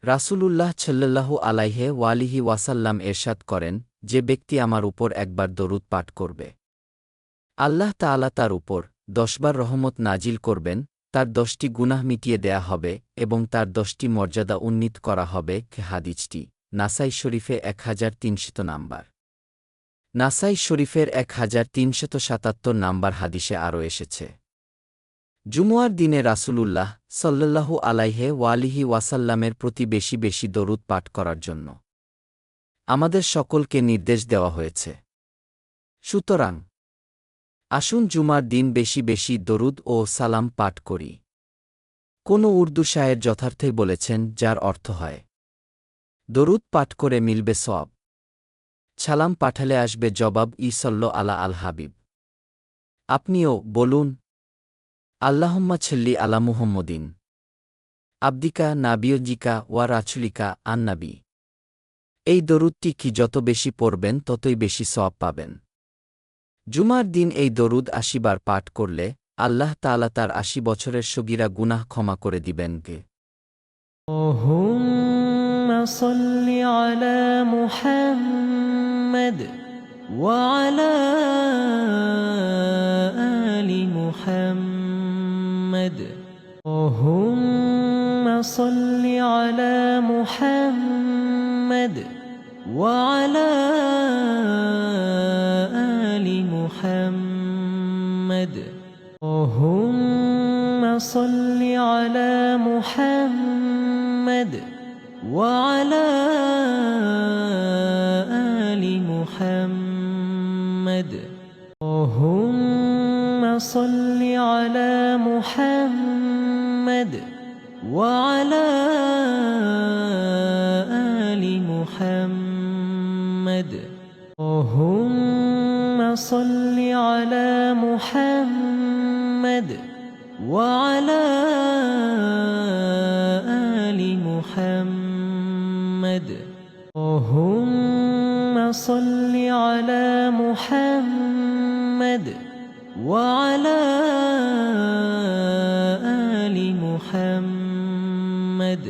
রাসূলুল্লাহ সাল্লাল্লাহু আলাইহি ওয়াসাল্লাম এরশাদ করেন, যে ব্যক্তি আমার উপর একবার দরুদ পাঠ করবে, আল্লাহ তাআলা তার উপর ১০ বার রহমত নাজিল করবেন, তার ১০টি গুনাহ মিটিয়ে দেয়া হবে এবং তার ১০টি মর্যাদা উন্নীত করা হবে। হাদিসটি নাসাই শরীফে ১৩০০ নাম্বার। নাসাই শরীফের ১৩৭৭ নাম্বার হাদিসে আরও এসেছে, জুমুয়ার দিনে রাসূলুল্লাহ সাল্লাল্লাহু আলাইহি ওয়াসাল্লামের প্রতি বেশি বেশি দরুদ পাঠ করার জন্য আমাদের সকলকে নির্দেশ দেওয়া হয়েছে। সুতরাং আসুন জুমার দিন বেশি বেশি দরুদ ও সালাম পাঠ করি। কোনো উর্দু শায়ের যথার্থই বলেছেন, যার অর্থ হয়, দরুদ পাঠ করে মিলবে সওয়াব, সালাম পাঠালে আসবে জবাব। আলা আল হাবিব। আপনিও বলুন, আল্লাহুম্মা ছল্লি আলা মুহাম্মদিন আবদিকা নাবিয়জিকা ওয়া রাসূলিকা আন-নাবী। এই দরুদটি কি যত বেশি পড়বেন ততই বেশি সওয়াব পাবেন। জুমার দিন এই দরুদ ৮০ বার পাঠ করলে আল্লাহ তাআলা তার ৮০ বছরের সগীরা গুনাহ ক্ষমা করে দিবেন। اللهم صل على محمد وعلى آل محمد. اللهم صل على محمد وعلى آل محمد. اللهم صل على محمد وعلى آل محمد. اللهم صل على محمد وعلى آل محمد. اللهم صل على محمد وعلى آل محمد. اللهم صل على محمد وعلى آل محمد.